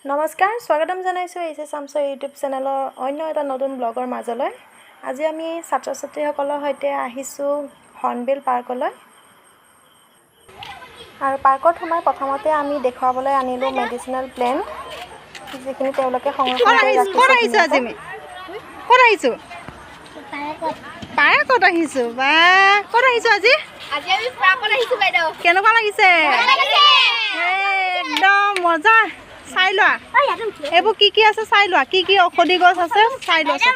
নমস্কাৰ স্বাগতম জনাইছোঁ এইচ এছ চামছৰ ইউটিউব চেনেলৰ অন্য এটা নতুন ব্লগৰ মাজলৈ। আজি আমি ছাত্ৰ ছাত্ৰীসকলৰ সৈতে আহিছোঁ হৰ্ণবিল পাৰ্কলৈ। আৰু পাৰ্কত সোমাই প্ৰথমতে আমি দেখুৱাবলৈ আনিলোঁ মেডিচিনেল প্লেণ্ট, যিখিনি তেওঁলোকে সংৰক্ষণ কৰি ৰাখিছে। ক'ত আহিছোঁ? পাৰ্কত আহিছোঁ। বা ক'ত আহিছোঁ আজি? আজি আমি পাৰ্কত আহিছোঁ বাইদেউ। কেনেকুৱা লাগিছে? একদম মজা। চাই লোৱা এইবোৰ কি আছে, চাই লোৱা কি ঔষধি গছ আছে, চাই লোৱা।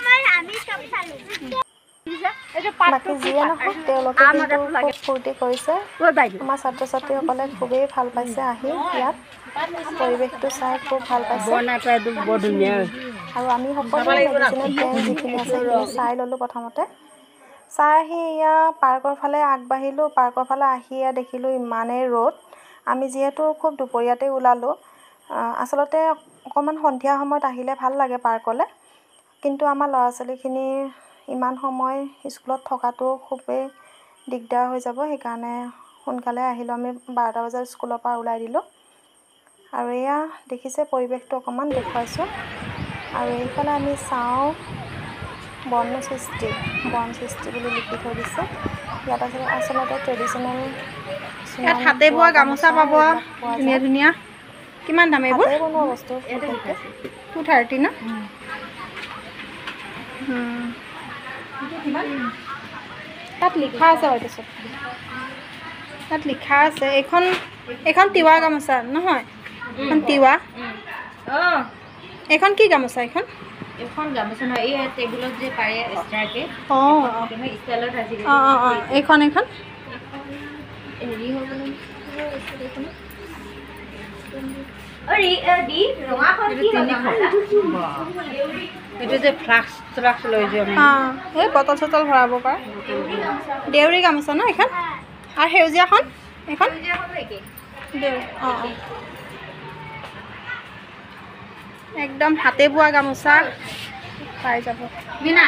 বাকী যিয়ে নহওক তেওঁলোকে কিন্তু খুব ফূৰ্তি কৰিছে। আমাৰ ছাত্ৰ ছাত্ৰীসকলে খুবেই ভাল পাইছে আহি ইয়াত, পৰিৱেশটো চাই খুব ভাল পাইছে। আৰু আমি সকলোৱে মেডিচিনেল প্লেণ্ট যিখিনি আছে সেইখিনি চাই ল'লোঁ প্ৰথমতে। চাই আহি এয়া পাৰ্কৰ ফালে আগবাঢ়িলোঁ। পাৰ্কৰ ফালে আহি দেখিলোঁ ইমানেই ৰ'দ। আমি যিহেতু খুব দুপৰীয়াতে ওলালোঁ, আচলতে অকণমান সন্ধিয়া সময়ত আহিলে ভাল লাগে পাৰ্কলৈ, কিন্তু আমাৰ ল'ৰা ছোৱালীখিনি ইমান সময় স্কুলত থকাটো খুবেই দিগদাৰ হৈ যাব। সেইকাৰণে সোনকালে আহিলোঁ। আমি 12টা বজাত স্কুলৰ পৰা ওলাই দিলোঁ। আৰু এয়া দেখিছে পৰিৱেশটো অকণমান দেখুৱাইছোঁ। আৰু এইফালে আমি চাওঁ বনসৃষ্টি বুলি লিখি থৈ দিছে। ইয়াত আচলতে ট্ৰেডিশ্যনেল ইয়াত হাতে বোৱা গামোচা পাব, ধুনীয়া ধুনীয়া। কিমান দাম এইবোৰ? হাতে বনোৱা বস্তু বিশেষকৈ 230 ন? তাত লিখা আছে হয়তো, চব তাত লিখা আছে। এইখন তিৱা গামোচা নহয়, এখন তিৱা। এইখন কি গামোচা? এখন গামোচা নহয়, এই টেবুলত যে পাৰে এক্সট্ৰাকে। ষ্টাইলত আজিকালি এইখন হেৰি হৈ গ'ল। এইটো যে ফ্লাক্স লৈ যোৱা এই বটল চটল ভৰাব পাৰা দেউৰী গামোচা ন এইখন। আৰু সেউজীয়াখন এইখন দেউৰী। একদম হাতে বোৱা গামোচা পাই যাব। মিনা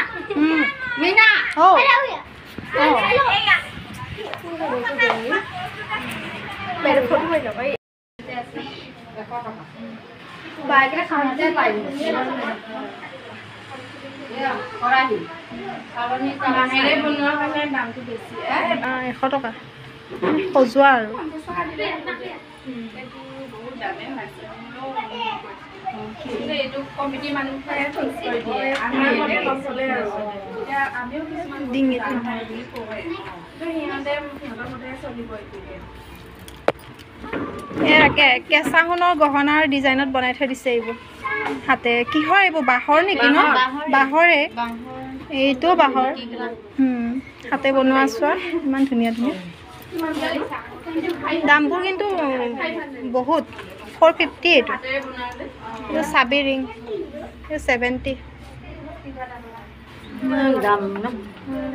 দামটো বেছি। 100 টকা সজোৱা আৰু এইটো কমিটি মানুহে কেঁচা সোণৰ গহনাৰ ডিজাইনত বনাই থৈ দিছে। এইবোৰ হাতে কিহৰ? এইবোৰ বাঁহৰ নেকি ন? বাঁহৰে। এইটো বাঁহৰ হাতে বনোৱা। চোৱা ইমান ধুনীয়া ধুনীয়া। দামবোৰ কিন্তু বহুত। 450 এইটো চাবি ৰিং 70।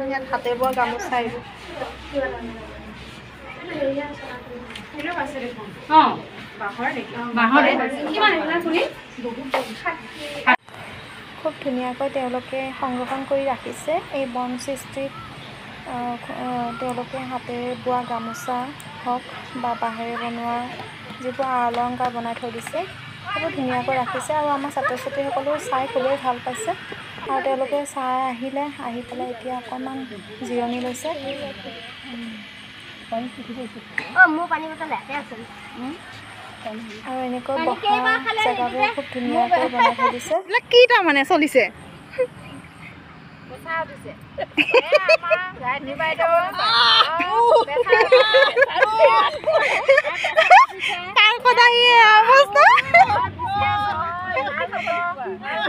ইয়াত হাতে বোৱা গামোচা এইবোৰ। খুব ধুনীয়াকৈ তেওঁলোকে সংৰক্ষণ কৰি ৰাখিছে এই বনসৃষ্টিত। তেওঁলোকে হাতেৰে বোৱা গামোচা হওক বা বাঁহেৰে বনোৱা যিবোৰ অলংকাৰ বনাই থৈ দিছে, সেইবোৰ ধুনীয়াকৈ ৰাখিছে। আৰু আমাৰ ছাত্ৰ ছাত্ৰীসকলেও চাই খুবেই ভাল পাইছে। আৰু তেওঁলোকে চাই আহি পেলাই এতিয়া অকণমান জিৰণি লৈছে। আৰু এনেকৈ বহা জেগাবোৰ খুব ধুনীয়াকৈ বনাই থৈ দিছে। কি তাৰমানে চলিছে?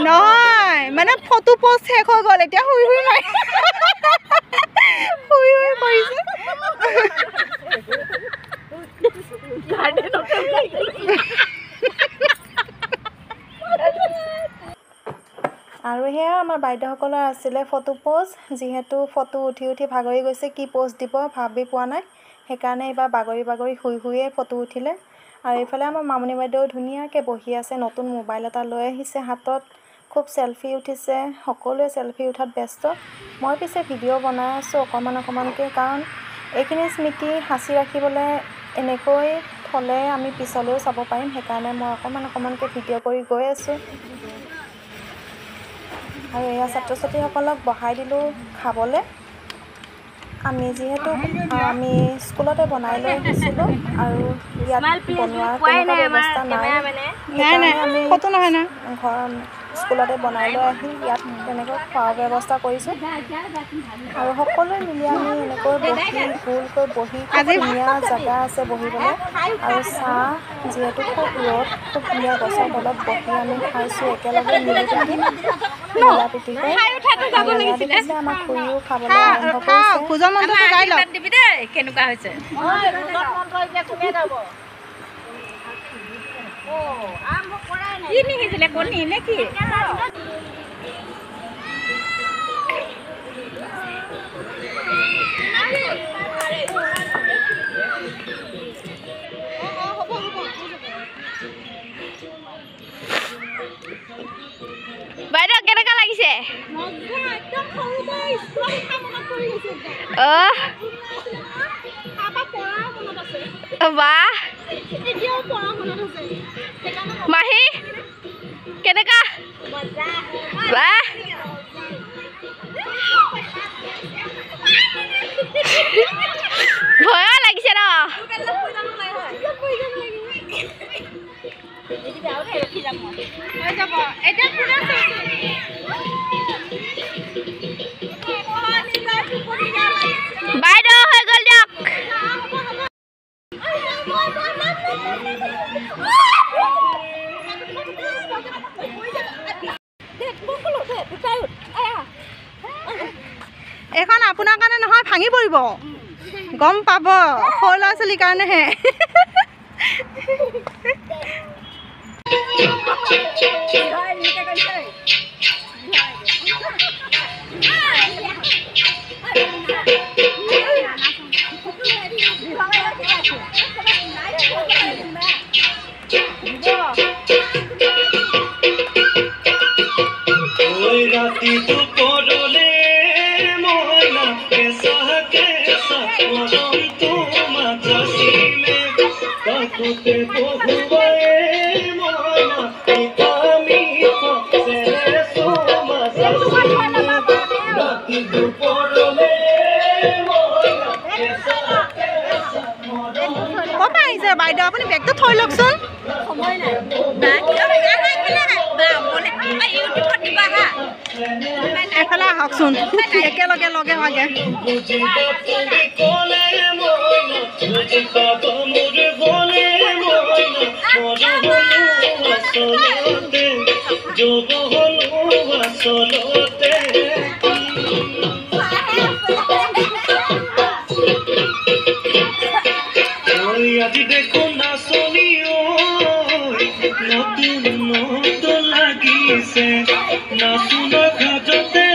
নহয় মানে ফটো পোষ্ট শেষ হৈ গ'ল, এতিয়া শুই নাই কৰিছে। আৰু সেয়া আমাৰ বাইদেউসকলৰ আছিলে ফটো পোষ্ট। যিহেতু ফটো উঠি ভাগৰি গৈছে, কি পোষ্ট দিব ভাবি পোৱা নাই, সেইকাৰণে এইবাৰ বাগৰি শুইয়ে ফটো উঠিলে। আৰু এইফালে আমাৰ মামনি বাইদেউ ধুনীয়াকৈ বহি আছে, নতুন মোবাইল এটা লৈ আহিছে হাতত, খুব চেলফি উঠিছে। সকলোৱে চেলফি উঠাত ব্যস্ত। মই পিছে ভিডিঅ' বনাই আছোঁ অকণমানকৈ, কাৰণ এইখিনি স্মৃতি সাঁচি ৰাখিবলৈ এনেকৈ হ'লে আমি পিছলৈও চাব পাৰিম, সেইকাৰণে মই অকণমানকৈ ভিডিঅ' কৰি গৈ আছোঁ। আৰু এয়া ছাত্ৰ ছাত্ৰীসকলক বহাই দিলোঁ খাবলৈ। আমি যিহেতু আমি স্কুলতে বনাই লৈ আহিছিলোঁ আৰু ইয়াত বনোৱাৰ তেনেকুৱা ব্যৱস্থা নাই, সেইকাৰণে আমি ঘৰ স্কুলতে বনাই লৈ আহি ইয়াত তেনেকৈ খোৱাৰ ব্যৱস্থা কৰিছোঁ। আৰু সকলোৱে মিলি আমি এনেকৈ বহি গোলকৈ বহি খুব ধুনীয়া জেগা আছে বহিবলৈ, আৰু চাহ যিহেতু খুব ৰ'দ, খুব ধুনীয়া গছৰ তলত বহি আমি খাইছোঁ একেলগে মিলি পিটি মিলা প্ৰীতিকৈ। ইয়াত দেখিছে আমাৰ খুৰীও খাবলৈ আৰম্ভ কৰিছে। কেনেকুৱা হৈছে কি নিখিছিলে কণী নে কি? বাইদেউ কেনেকুৱা লাগিছে? বাহ মাহী কেনেকুৱা? বাহ ভয় লাগিছে ন? বাইদেউ হৈ গ'ল দিয়ক। এইখন আপোনাৰ কাৰণে নহয়, ভাঙি পৰিব, গম পাব, সৰু ল'ৰা ছোৱালীৰ কাৰণেহে। ক'ৰপৰা আহিছে বাইদেউ? আপুনি বেগটো থৈ লওকচোন। এফালে আহকচোন, একেলগে লগে ভাগে। আজি দেখো নাচনি নতুন নতুন লাগিছে, নাচুন ঘাটতে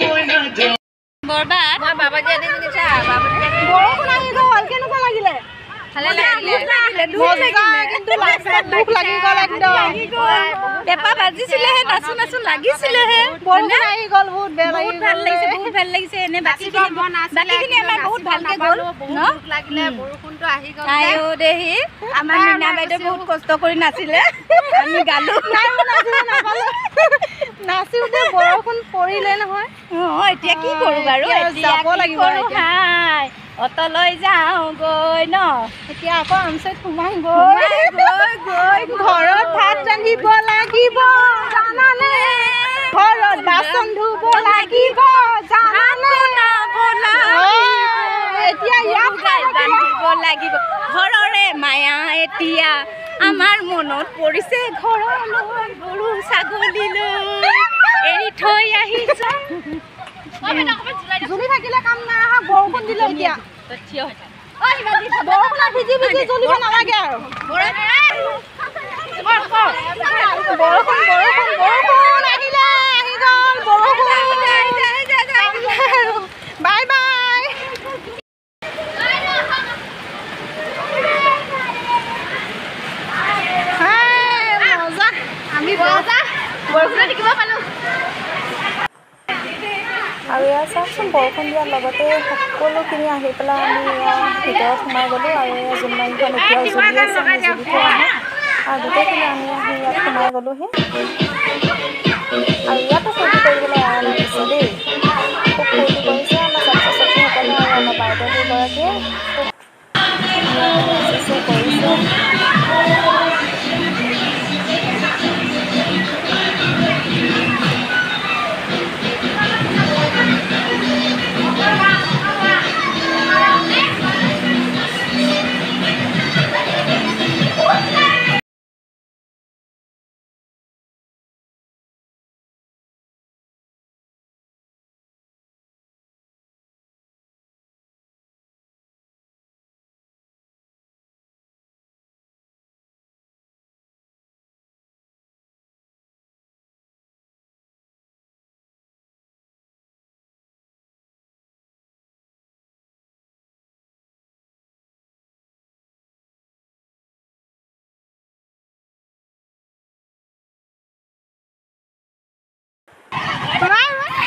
মই নাযাওঁ। বৰবাদ মই বাবাজি আনি দিছা। বৰষুণ আহি গ'ল, কেনেকুৱা লাগিলে? ভালে লাগিলে, দুখ লাগি গ'ল একদম। পেপা বাজিছিলেহে, নাচো নাচো লাগিছিলেহে, বৰষুণ আহি গ'ল, বহুত বেয়া লাগিল। ভাল লাগিছে, বহুত ভাল লাগিছে। এনে বাকীখিনি আমাৰ বহুত ভালকে গ'ল ন? লাগিলে বৰষুণটো আহি গ'ল। আইও দেহি, আমাৰ মীনা বাইদেউ বহুত কষ্ট কৰি নাছিলে, আমি গালো। নাচিওতে বৰষুণ পৰিলে নহয়। এতিয়া কি কৰো বাৰু? যাব লাগিব হাই অটলৈ যাওঁ গৈ ন, এতিয়া আকৌ আমচৈত সোমাম গৈ ঘৰত ভাত ৰান্ধিব লাগিব জানানে, ঘৰত বাচন ধুব লাগিব জানানে, এতিয়া ইয়াত ৰান্ধিব লাগিব। ঘৰৰে মায়া এতিয়া আমাৰ মনত পৰিছে, ঘৰলৈ গৰু ছাগলীলৈ এৰি থৈ আহিছো। জ্বলি থাকিলে কাম নাই, বৰষুণ দিলে এতিয়া বৰষুণত ভিজি ভিজি জ্বলিব নালাগে আৰু। বৰষুণ আহিলে, আহি গ'ল বৰষুণ। Bye bye. মজা, আমি বৰষুণত দেখিব পালো। আৰু এয়া চাওকচোন বৰষুণ দিয়াৰ লগতে সকলোখিনি আহি পেলাই আমি এয়া ভিতৰত সোমাই গ'লোঁ আৰু এয়া জোনবাৰীখন এতিয়াও জ্বলি আছে আমি জ্বলি থৈ আহোঁ আৰু গোটেইখিনি আমি আহি ইয়াত সোমাই গ'লোহি আৰু ইয়াতো ফূৰ্তি কৰিবলৈ এৰা নামিছে দেই খুব ফূৰ্তি কৰিছে আমাৰ ছাত্ৰ ছাত্ৰীসকলে আৰু আমাৰ বাইদেউ দুগৰাকীয়ে খুব ধুনীয়াকৈ নাচিছে কৰিছে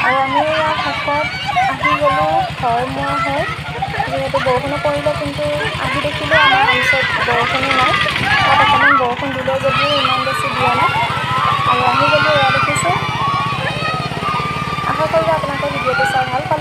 আৰু আমি ইয়াৰ শেষত আহি গ'লোঁ ঘৰমুৱা হৈ যিহেতু বৰষুণো পৰিলে কিন্তু আহি দেখিলোঁ আমাৰ অঞ্চলত বৰষুণো নাই তাত অকণমান বৰষুণ দিলে যদিও ইমান বেছি